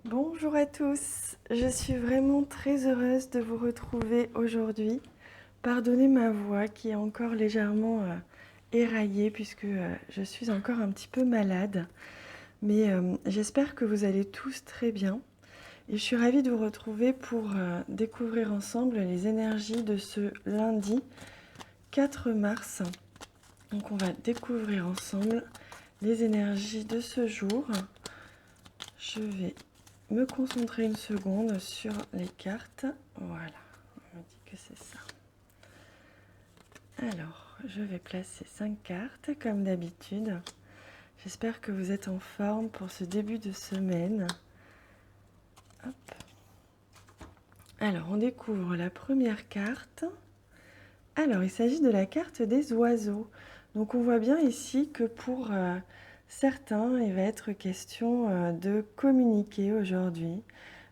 Bonjour à tous, je suis vraiment très heureuse de vous retrouver aujourd'hui. Pardonnez ma voix qui est encore légèrement éraillée puisque je suis encore un petit peu malade. Mais j'espère que vous allez tous très bien. Et je suis ravie de vous retrouver pour découvrir ensemble les énergies de ce lundi 4 mars. Donc on va découvrir ensemble les énergies de ce jour. Je vais me concentrer une seconde sur les cartes. Voilà, on me dit que c'est ça. Alors, je vais placer 5 cartes comme d'habitude. J'espère que vous êtes en forme pour ce début de semaine. Hop. Alors, on découvre la première carte. Alors, il s'agit de la carte des oiseaux. Donc, on voit bien ici que pour certains, il va être question de communiquer aujourd'hui,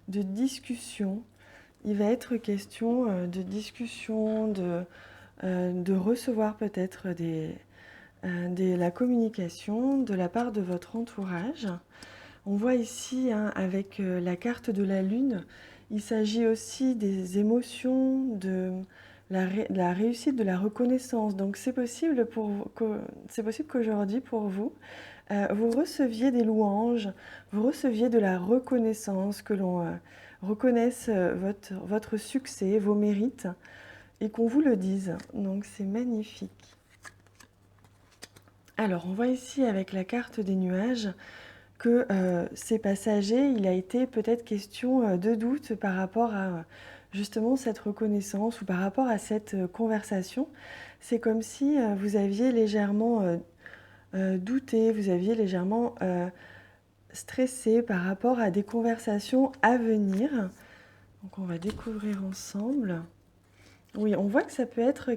de discussion. Il va être question de discussion, de recevoir peut-être la communication de la part de votre entourage. On voit ici avec la carte de la Lune, il s'agit aussi des émotions, de la réussite, de la reconnaissance. Donc c'est possible qu'aujourd'hui pour vous, vous receviez des louanges, vous receviez de la reconnaissance, que l'on reconnaisse votre succès, vos mérites, et qu'on vous le dise. Donc c'est magnifique. Alors on voit ici avec la carte des nuages que ces passagers, il a été peut-être question de doute par rapport à justement cette reconnaissance ou par rapport à cette conversation. C'est comme si vous aviez légèrement douté, vous aviez légèrement stressé par rapport à des conversations à venir. Donc on va découvrir ensemble. Oui, on voit que ça peut être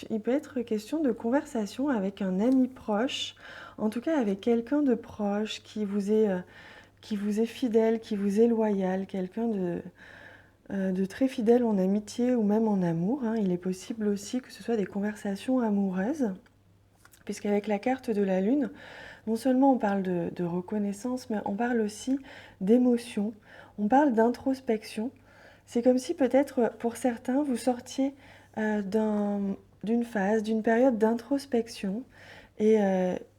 il peut être question de conversation avec un ami proche, en tout cas avec quelqu'un de proche qui vous est fidèle, qui vous est loyal, quelqu'un de très fidèle en amitié ou même en amour. Il est possible aussi que ce soit des conversations amoureuses, puisqu'avec la carte de la Lune, non seulement on parle de reconnaissance, mais on parle aussi d'émotion, on parle d'introspection. C'est comme si peut-être pour certains, vous sortiez d'une phase, d'une période d'introspection. Et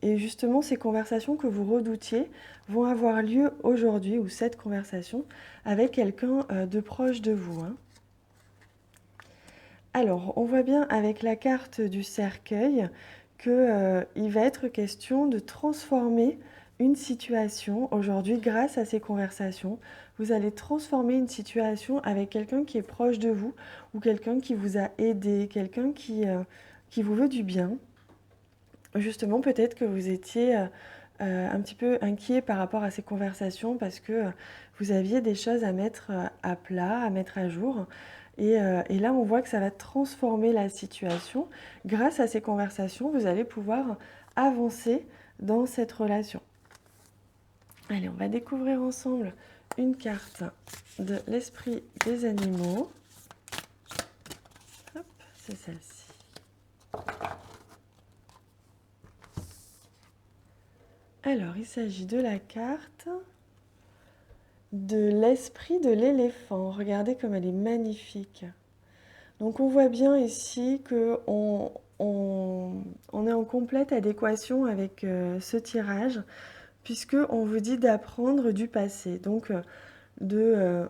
justement, ces conversations que vous redoutiez vont avoir lieu aujourd'hui, ou cette conversation, avec quelqu'un de proche de vous. Alors, on voit bien avec la carte du cercueil qu'il va être question de transformer une situation aujourd'hui grâce à ces conversations. Vous allez transformer une situation avec quelqu'un qui est proche de vous ou quelqu'un qui vous a aidé, quelqu'un qui vous veut du bien. Justement, peut-être que vous étiez un petit peu inquiet par rapport à ces conversations parce que vous aviez des choses à mettre à plat, à mettre à jour. Et là, on voit que ça va transformer la situation. Grâce à ces conversations, vous allez pouvoir avancer dans cette relation. Allez, on va découvrir ensemble une carte de l'esprit des animaux. Hop, c'est celle-ci. Alors, il s'agit de la carte de l'esprit de l'éléphant. Regardez comme elle est magnifique. Donc on voit bien ici qu'on est en complète adéquation avec ce tirage, puisqu'on vous dit d'apprendre du passé. Donc on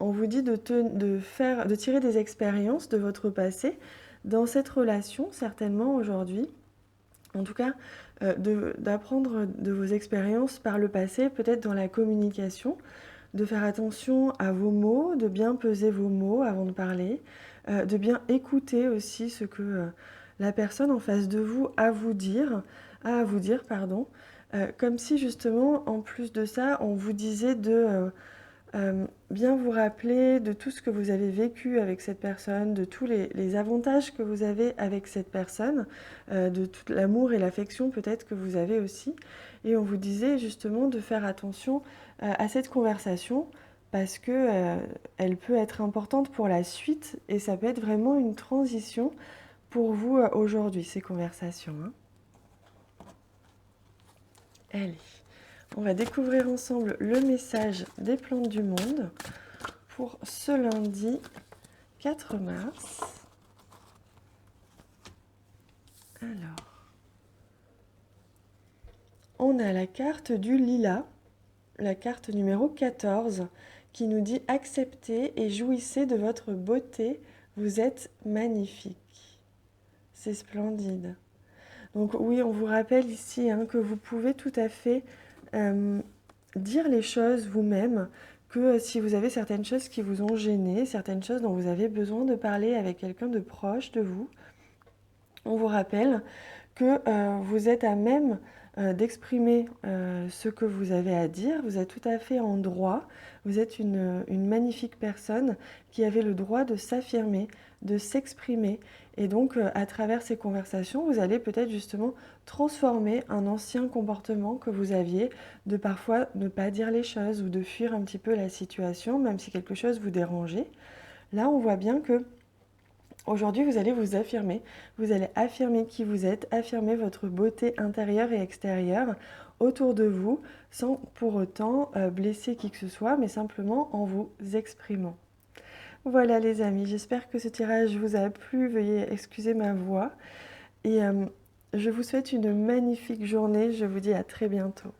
vous dit de tirer des expériences de votre passé dans cette relation, certainement aujourd'hui. En tout cas, d'apprendre de vos expériences par le passé, peut-être dans la communication, de faire attention à vos mots, de bien peser vos mots avant de parler, de bien écouter aussi ce que la personne en face de vous a à vous dire, pardon, comme si justement, en plus de ça, on vous disait de bien vous rappeler de tout ce que vous avez vécu avec cette personne, de tous les avantages que vous avez avec cette personne, de tout l'amour et l'affection peut-être que vous avez aussi. Et on vous disait justement de faire attention à cette conversation parce que elle peut être importante pour la suite et ça peut être vraiment une transition pour vous aujourd'hui, ces conversations. Allez, On va découvrir ensemble le message des plantes du monde pour ce lundi 4 mars. Alors, on a la carte du lilas, la carte numéro 14, qui nous dit « Acceptez et jouissez de votre beauté, vous êtes magnifique ». C'est splendide. Donc oui, on vous rappelle ici que vous pouvez tout à fait dire les choses vous-même, que si vous avez certaines choses qui vous ont gêné, certaines choses dont vous avez besoin de parler avec quelqu'un de proche de vous, on vous rappelle que vous êtes à même d'exprimer ce que vous avez à dire. Vous êtes tout à fait en droit. Vous êtes une magnifique personne qui avait le droit de s'affirmer, de s'exprimer. Et donc, à travers ces conversations, vous allez peut-être justement transformer un ancien comportement que vous aviez, de parfois ne pas dire les choses ou de fuir un petit peu la situation, même si quelque chose vous dérangeait. Là, on voit bien que aujourd'hui, vous allez vous affirmer. Vous allez affirmer qui vous êtes, affirmer votre beauté intérieure et extérieure autour de vous, sans pour autant blesser qui que ce soit, mais simplement en vous exprimant. Voilà les amis, j'espère que ce tirage vous a plu. Veuillez excuser ma voix. Et je vous souhaite une magnifique journée. Je vous dis à très bientôt.